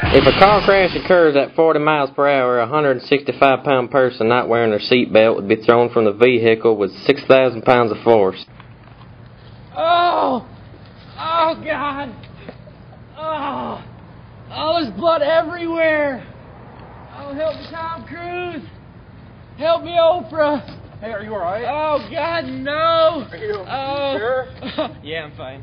If a car crash occurs at 40 miles per hour, a 165-pound person not wearing their seatbelt would be thrown from the vehicle with 6,000 pounds of force. Oh! Oh, God! Oh! Oh, there's blood everywhere! Oh, help me, Tom Cruise! Help me, Oprah! Hey, are you alright? Oh, God, no! Are you sure? Yeah, I'm fine.